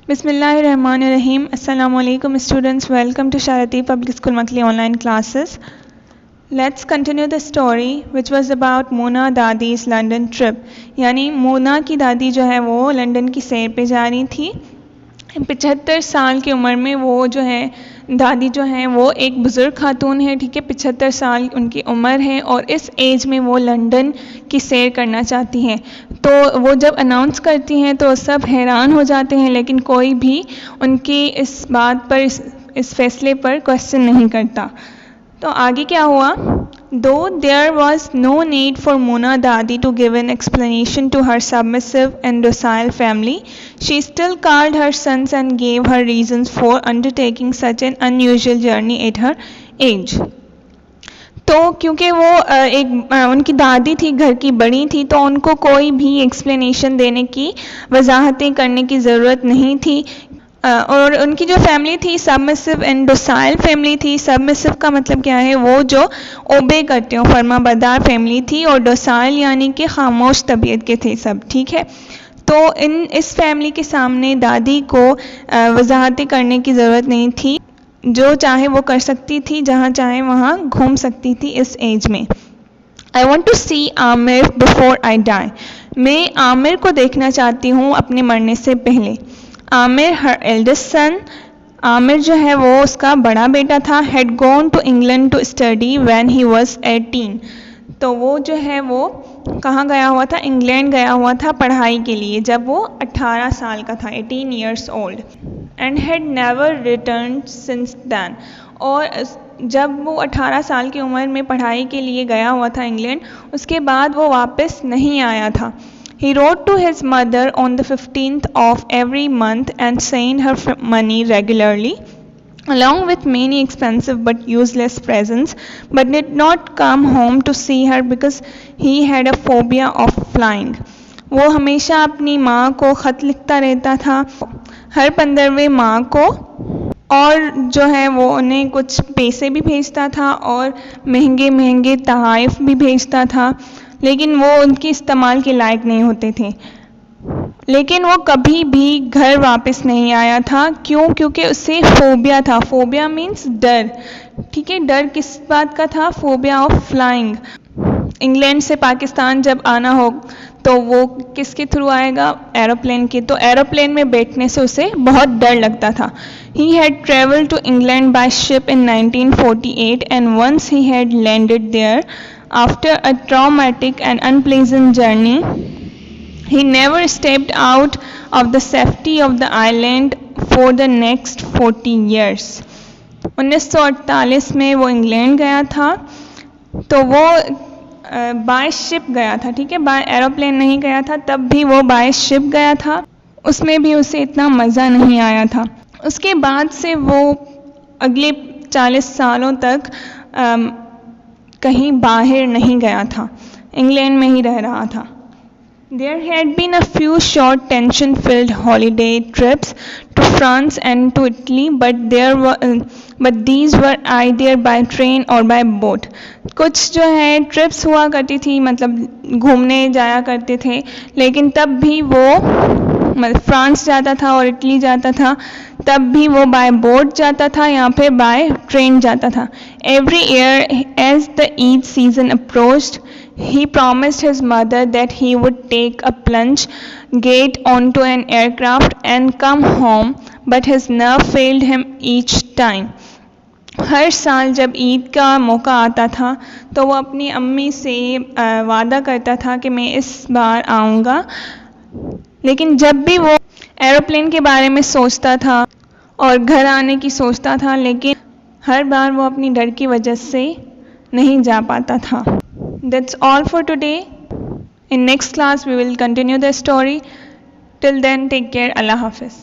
Bismillahirrahmanirrahim. Assalamu alaikum students. Welcome to Sharati Public School monthly online classes. Let's continue the story which was about Mona Dadi's London trip. यानी मोना की दादी जो है वो London की सैर पे जा रही थी। 75 साल की उम्र में वो जो है दादी जो है वो एक बुज़ुर्ग खातून है, ठीक है। 75 साल उनकी उम्र है और इस एज में वो लंदन की सैर करना चाहती हैं। तो वो जब अनाउंस करती हैं तो सब हैरान हो जाते हैं, लेकिन कोई भी उनकी इस बात पर इस फैसले पर क्वेश्चन नहीं करता। तो आगे क्या हुआ? Though there was no need for Mona Dadi to give an explanation to her submissive and docile family, she still called her sons and gave her reasons for undertaking such an unusual journey at her age. तो क्योंकि वो उनकी दादी थी, घर की बड़ी थी, तो उनको कोई भी एक्सप्लेनेशन देने की, वजाहतें करने की ज़रूरत नहीं थी। और उनकी जो फैमिली थी सबमिसिव एंड डोसाइल फैमिली थी। सबमिसिव का मतलब क्या है? वो जो ओबे करते हो, फर्माबरदार फैमिली थी। और डोसाइल यानी कि खामोश तबीयत के थे सब, ठीक है। तो इस फैमिली के सामने दादी को वजाहतें करने की ज़रूरत नहीं थी, जो चाहे वो कर सकती थी, जहाँ चाहे वहाँ घूम सकती थी इस एज में। I want to see Aamir before I die. मैं आमिर को देखना चाहती हूँ अपने मरने से पहले। आमिर हर एल्डेस्ट सन, आमिर जो है वो उसका बड़ा बेटा था। had gone to England to study when he was 18. तो वो जो है वो कहाँ गया हुआ था? इंग्लैंड गया हुआ था पढ़ाई के लिए, जब वो 18 साल का था, 18 years old. And had never returned since then. और जब वो 18 साल की उम्र में पढ़ाई के लिए गया हुआ था इंग्लैंड, उसके बाद वो वापस नहीं आया था। He wrote to his mother on the 15th of every month and sent her money regularly, along with many expensive but useless presents, but did not come home to see her because he had a phobia of flying. वो हमेशा अपनी माँ को ख़त लिखता रहता था, हर 15वें माँ को, और जो है वो उन्हें कुछ पैसे भी भेजता था और महंगे महंगे तोहफ़े भी भेजता था, लेकिन वो उनके इस्तेमाल के लायक नहीं होते थे। लेकिन वो कभी भी घर वापस नहीं आया था। क्यों? क्योंकि उसे फोबिया था। फोबिया मीन्स डर, ठीक है। डर किस बात का था? Phobia of flying. इंग्लैंड से पाकिस्तान जब आना हो तो वो किसके थ्रू आएगा? एरोप्लेन के। तो एरोप्लेन में बैठने से उसे बहुत डर लगता था। He had traveled to England by ship in 1948 and once he had landed there, after a traumatic and unpleasant journey, he never stepped out of the safety of the island for the next 40 years. 1948 में वो England गया था, तो वो by ship गया था, ठीक है। बाय एरोप्लेन नहीं गया था, तब भी वो बाय शिप गया था। उसमें भी उसे इतना मज़ा नहीं आया था। उसके बाद से वो अगले 40 सालों तक कहीं बाहर नहीं गया था, इंग्लैंड में ही रह रहा था। There had been a few short tension-filled holiday trips to France and to Italy, but these were either by train or by boat. कुछ जो है ट्रिप्स हुआ करती थी, मतलब घूमने जाया करते थे, लेकिन तब भी वो मतलब फ्रांस जाता था और इटली जाता था, तब भी वो बाय बोट जाता था या फिर बाय ट्रेन जाता था। Every year as the Eid season approached, he promised his mother that he would take a plunge, get onto an aircraft and come home, but his nerve failed him each time. हर साल जब ईद का मौका आता था तो वो अपनी अम्मी से वादा करता था कि मैं इस बार आऊँगा, लेकिन जब भी वो एरोप्लेन के बारे में सोचता था और घर आने की सोचता था, लेकिन हर बार वो अपनी डर की वजह से नहीं जा पाता था। That's all for today. In next class we will continue the story. Till then, take care. Allah Hafiz.